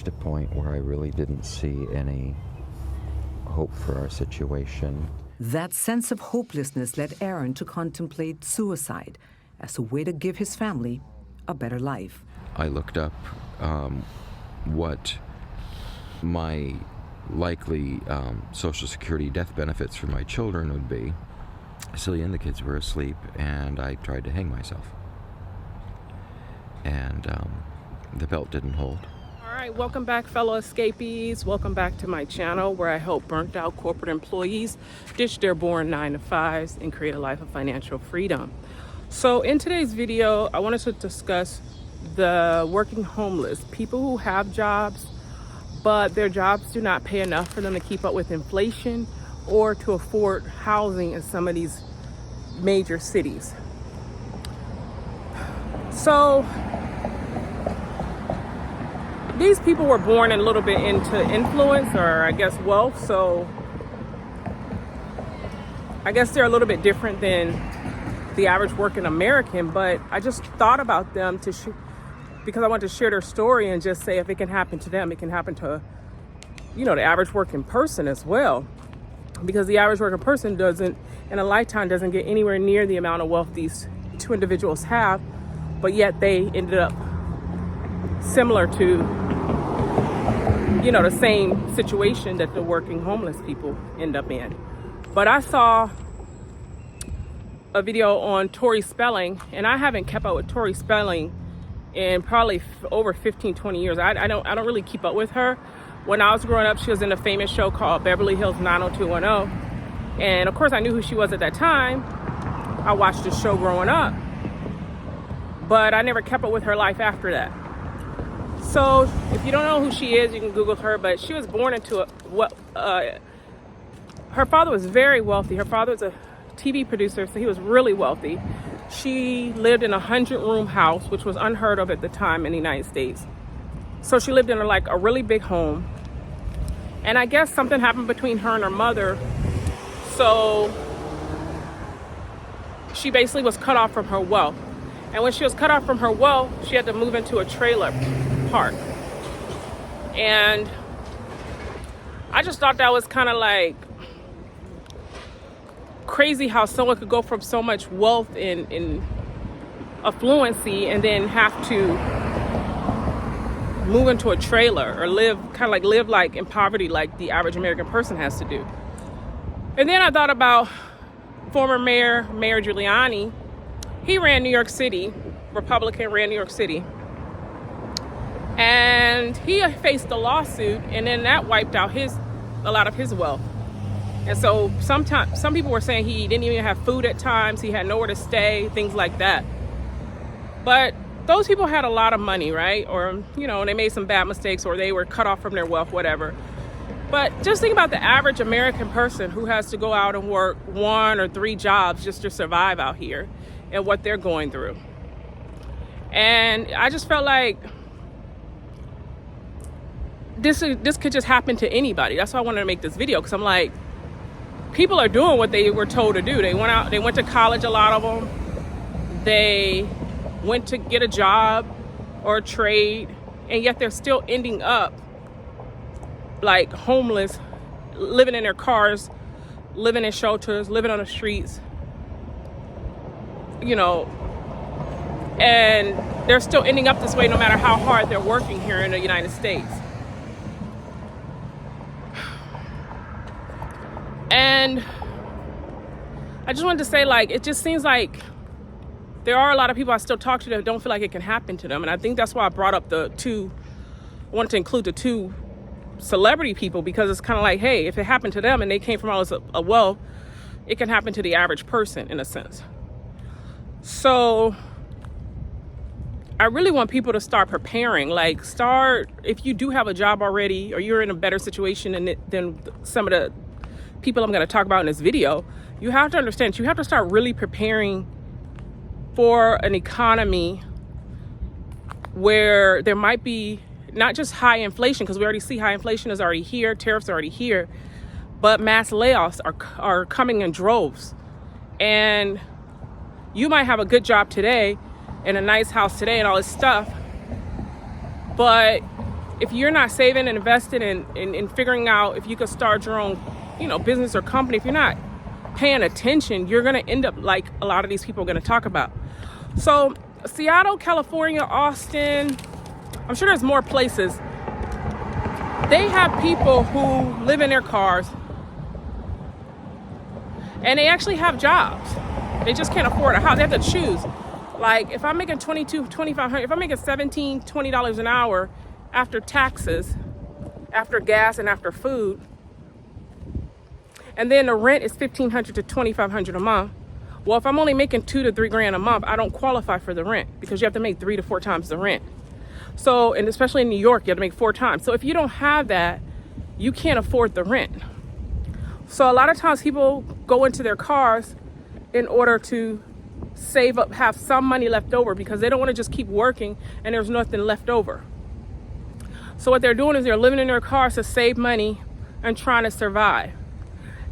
reached a point where I really didn't see any hope for our situation. That sense of hopelessness led Aaron to contemplate suicide as a way to give his family a better life. I looked up what my likely Social Security death benefits for my children would be. Cillian, the kids were asleep, and I tried to hang myself. And the belt didn't hold. All right, welcome back, fellow escapees. Welcome back to my channel where I help burnt out corporate employees ditch their boring 9-to-5s and create a life of financial freedom. So in today's video, I wanted to discuss the working homeless, people who have jobs, but their jobs do not pay enough for them to keep up with inflation or to afford housing in some of these major cities. So these people were born a little bit into influence, or I guess wealth, so I guess they're a little bit different than the average working American, but I just thought about them because I want to share their story and just say if it can happen to them, it can happen to, the average working person as well. Because the average working person doesn't, in a lifetime, doesn't get anywhere near the amount of wealth these two individuals have, but yet they ended up similar to, the same situation that the working homeless people end up in. But I saw a video on Tori Spelling, and I haven't kept up with Tori Spelling in probably over 15-20 years. I don't really keep up with her. When I was growing up, she was in a famous show called Beverly Hills 90210, and of course I knew who she was at that time. I watched the show growing up, but I never kept up with her life after that. So if you don't know who she is, you can Google her, but she was born into her father was very wealthy. Her father was a TV producer, so he was really wealthy. She lived in a 100-room house, which was unheard of at the time in the United States. So she lived in a really big home. And I guess something happened between her and her mother. So she basically was cut off from her wealth. And when she was cut off from her wealth, she had to move into a trailer park. And I just thought that was kind of like crazy how someone could go from so much wealth in affluency and then have to move into a trailer or live in poverty like the average American person has to do. And then I thought about former Mayor Giuliani. He ran New York City, Republican, ran New York City. And he faced a lawsuit, and then that wiped out a lot of his wealth. And so some people were saying he didn't even have food at times, he had nowhere to stay, things like that. But those people had a lot of money, right? Or, they made some bad mistakes, or they were cut off from their wealth, whatever. But just think about the average American person who has to go out and work 1 or 3 jobs just to survive out here and what they're going through. And I just felt like this could just happen to anybody. That's why I wanted to make this video, because I'm like, people are doing what they were told to do. They went to college, a lot of them. They went to get a job or a trade, and yet they're still ending up like homeless, living in their cars, living in shelters, living on the streets, and they're still ending up this way no matter how hard they're working here in the United States. And I just wanted to say, it just seems like there are a lot of people I still talk to that don't feel like it can happen to them. And I think that's why I brought up I wanted to include the 2 celebrity people, because it's kind of like, hey, if it happened to them and they came from all this wealth, it can happen to the average person in a sense. So I really want people to start preparing, if you do have a job already, or you're in a better situation than some of the people I'm going to talk about in this video, you have to understand, you have to start really preparing for an economy where there might be not just high inflation, because we already see high inflation is already here, tariffs are already here, but mass layoffs are coming in droves. And you might have a good job today and a nice house today and all this stuff, but if you're not saving and investing in figuring out if you could start your own, business or company, if you're not paying attention, you're going to end up like a lot of these people are going to talk about. So Seattle, California, Austin, I'm sure there's more places. They have people who live in their cars and they actually have jobs. They just can't afford a house. They have to choose. Like if I'm making $2,500, if I'm making $17, $20 an hour after taxes, after gas and after food, and then the rent is $1,500 to $2,500 a month. Well, if I'm only making $2,000 to $3,000 a month, I don't qualify for the rent because you have to make 3 to 4 times the rent. So, and especially in New York, you have to make 4 times. So if you don't have that, you can't afford the rent. So a lot of times people go into their cars in order to save up, have some money left over because they don't want to just keep working and there's nothing left over. So what they're doing is they're living in their cars to save money and trying to survive.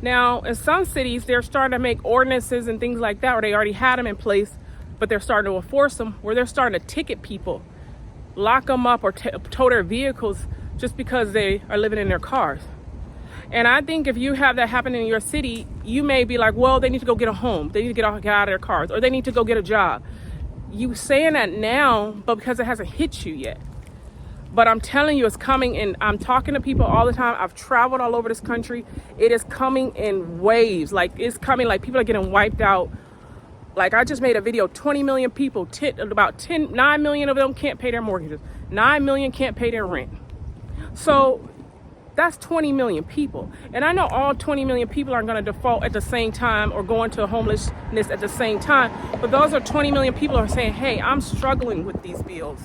Now, in some cities, they're starting to make ordinances and things like that, or they already had them in place, but they're starting to enforce them, where they're starting to ticket people, lock them up or tow their vehicles just because they are living in their cars. And I think if you have that happen in your city, you may be like, well, they need to go get a home. They need to get out of their cars, or they need to go get a job. You saying that now, but because it hasn't hit you yet. But I'm telling you, it's coming, and I'm talking to people all the time. I've traveled all over this country. It is coming in waves. Like, it's coming, like people are getting wiped out. Like, I just made a video, 20 million people, 9 million of them can't pay their mortgages. 9 million can't pay their rent. So that's 20 million people. And I know all 20 million people aren't going to default at the same time or go into homelessness at the same time. But those are 20 million people who are saying, hey, I'm struggling with these bills.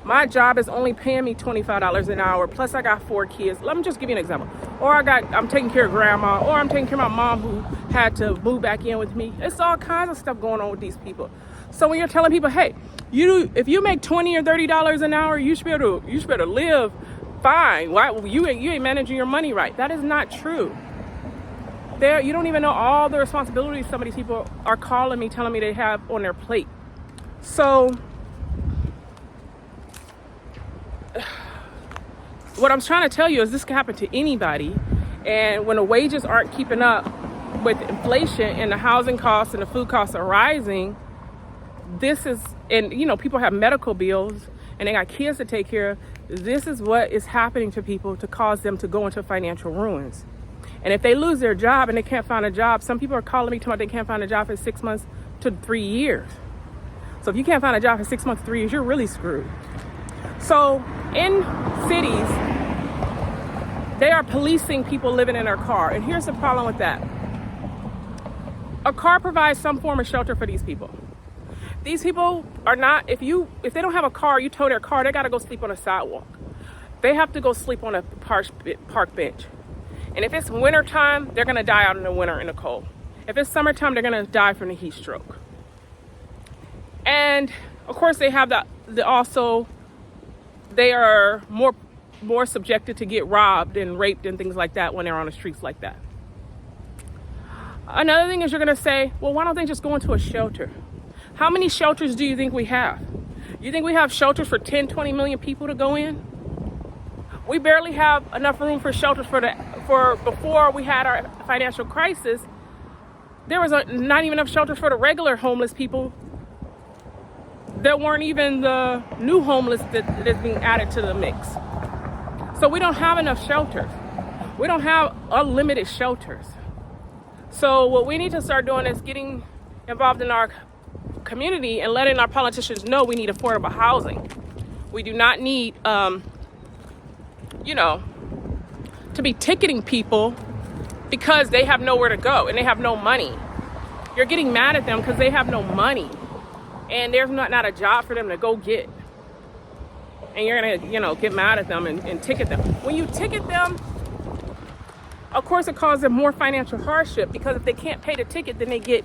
My job is only paying me $25 an hour, plus I got 4 kids. Let me just give you an example. Or I'm taking care of grandma, or I'm taking care of my mom who had to move back in with me. It's all kinds of stuff going on with these people. So when you're telling people, hey, if you make $20 or $30 an hour, you should be able to live fine. Why you ain't managing your money right? That is not true. You don't even know all the responsibilities some of these people are calling me, telling me they have on their plate. So what I'm trying to tell you is this can happen to anybody. And when the wages aren't keeping up with inflation and the housing costs and the food costs are rising, people have medical bills and they got kids to take care of. This is what is happening to people to cause them to go into financial ruins. And if they lose their job and they can't find a job, some people are calling me talking about they can't find a job for 6 months to 3 years. So if you can't find a job for 6 months to 3 years, you're really screwed. So in cities, they are policing people living in their car. And here's the problem with that. A car provides some form of shelter for these people. These people are not, if they don't have a car, you tow their car, they gotta go sleep on a sidewalk. They have to go sleep on a park bench. And if it's wintertime, they're gonna die out in the winter in the cold. If it's summertime, they're gonna die from the heat stroke. And of course they have they are more subjected to get robbed and raped and things like that when they're on the streets like that. Another thing is you're gonna say, well, why don't they just go into a shelter? How many shelters do you think we have? You think we have shelters for 10, 20 million people to go in? We barely have enough room for shelters for before we had our financial crisis. There was not even enough shelters for the regular homeless people. There weren't even the new homeless that's being added to the mix. So we don't have enough shelters. We don't have unlimited shelters. So what we need to start doing is getting involved in our community and letting our politicians know we need affordable housing. We do not need, to be ticketing people because they have nowhere to go and they have no money. You're getting mad at them because they have no money and there's not a job for them to go get. And you're gonna, get mad at them and ticket them. When you ticket them, of course it causes them more financial hardship because if they can't pay the ticket, then they get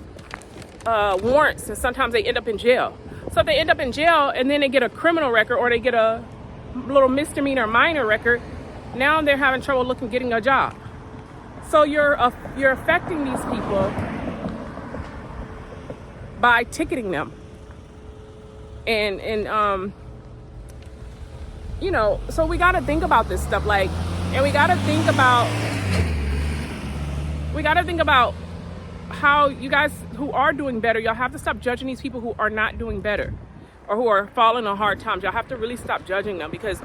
warrants and sometimes they end up in jail. So if they end up in jail and then they get a criminal record or they get a little misdemeanor minor record, now they're having trouble getting a job. So you're affecting these people by ticketing them. And you know, so we got to think about this stuff, like, and we got to think about how you guys who are doing better, y'all have to stop judging these people who are not doing better or who are falling on hard times. Y'all have to really stop judging them, because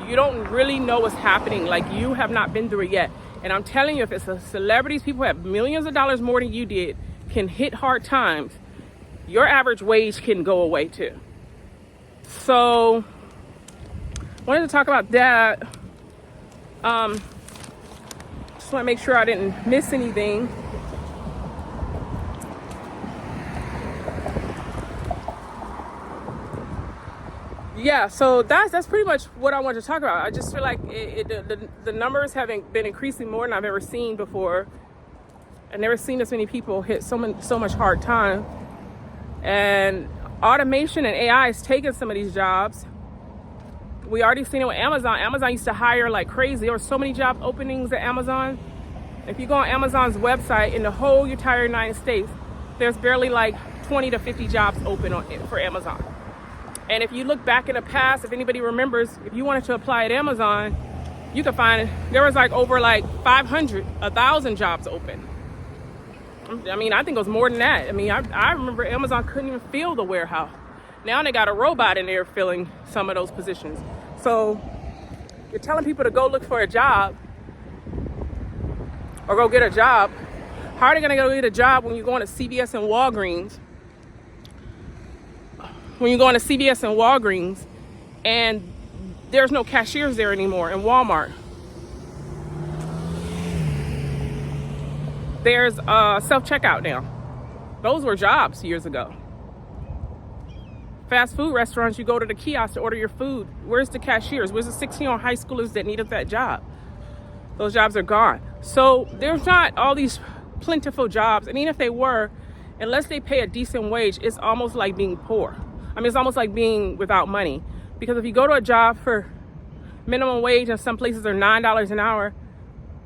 you don't really know what's happening. Like, you have not been through it yet. And I'm telling you, if it's a celebrities, people who have millions of dollars more than you did, can hit hard times, your average wage can go away too. So wanted to talk about that. Just want to make sure I didn't miss anything. Yeah, so that's pretty much what I wanted to talk about. I just feel like the numbers haven't been increasing more than I've ever seen before. I've never seen this many people hit so much hard time. And automation and AI is taking some of these jobs. We already seen it with Amazon. Amazon used to hire like crazy. There were so many job openings at Amazon. If you go on Amazon's website, in the whole entire United States, there's barely like 20 to 50 jobs open for Amazon. And if you look back in the past, if anybody remembers, if you wanted to apply at Amazon, you could find there was like over like 500, 1,000 jobs open. I mean, I think it was more than that. I mean, I remember Amazon couldn't even fill the warehouse. Now they got a robot in there filling some of those positions. So you're telling people to go look for a job or go get a job. How are they gonna go get a job when you're going to CVS and Walgreens? When you're going to CVS and Walgreens and there's no cashiers there anymore in Walmart. There's self-checkout now. Those were jobs years ago. Fast food restaurants, you go to the kiosk to order your food. Where's the cashiers? Where's the 16-year-old high schoolers that needed that job? Those jobs are gone. So there's not all these plentiful jobs. And even if they were, unless they pay a decent wage, it's almost like being poor. I mean, it's almost like being without money. Because if you go to a job for minimum wage, and some places are $9 an hour,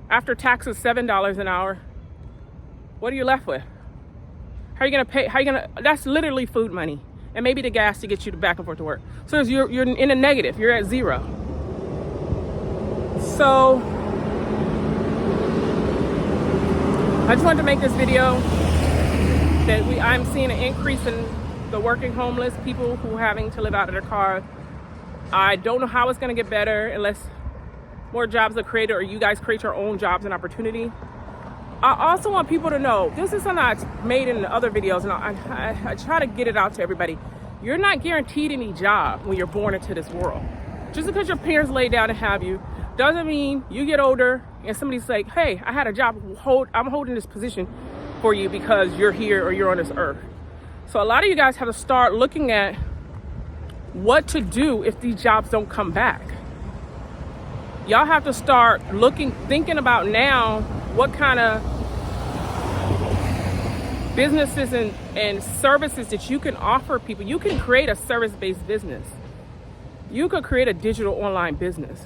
after taxes, $7 an hour, what are you left with? How are you gonna pay? That's literally food money. And maybe the gas to get you back and forth to work. So you're in a negative, you're at zero. So I just wanted to make this video that I'm seeing an increase in the working homeless, people who are having to live out of their cars. I don't know how it's gonna get better unless more jobs are created or you guys create your own jobs and opportunity. I also want people to know, this is something I've made in other videos, and I try to get it out to everybody. You're not guaranteed any job when you're born into this world. Just because your parents lay down and have you, doesn't mean you get older and somebody's like, hey, I had a job, I'm holding this position for you because you're here or you're on this earth. So a lot of you guys have to start looking at what to do if these jobs don't come back. Y'all have to start thinking about now what kind of businesses and services that you can offer people. You can create a service-based business. You could create a digital online business.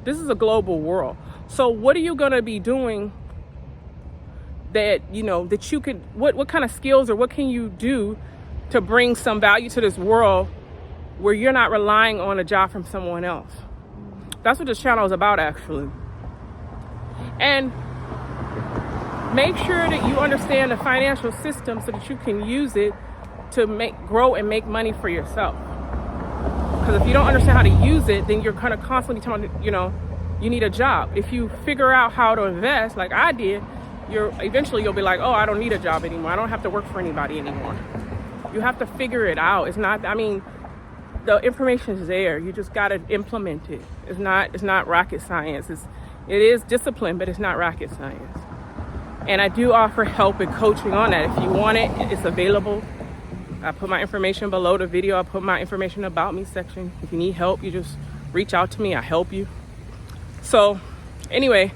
This is a global world. So what are you gonna be doing that, you know, that you could, what kind of skills or what can you do to bring some value to this world where you're not relying on a job from someone else? That's what this channel is about, actually. And make sure that you understand the financial system so that you can use it to grow and make money for yourself. Because if you don't understand how to use it, then you're kind of constantly telling, you know, you need a job. If you figure out how to invest, like I did, eventually you'll be like, oh, I don't need a job anymore. I don't have to work for anybody anymore. You have to figure it out. It's not, I mean, the information is there. You just got to implement it. It's not rocket science. It is discipline, but it's not rocket science. And I do offer help and coaching on that. If you want it, it's available. I put my information below the video. I put my information about me section. If you need help, you just reach out to me. I help you. So anyway,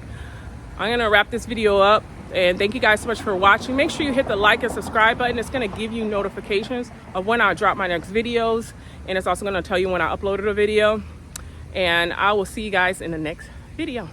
I'm gonna wrap this video up, and thank you guys so much for watching. Make sure you hit the like and subscribe button. It's gonna give you notifications of when I drop my next videos, and it's also gonna tell you when I uploaded a video. And I will see you guys in the next video.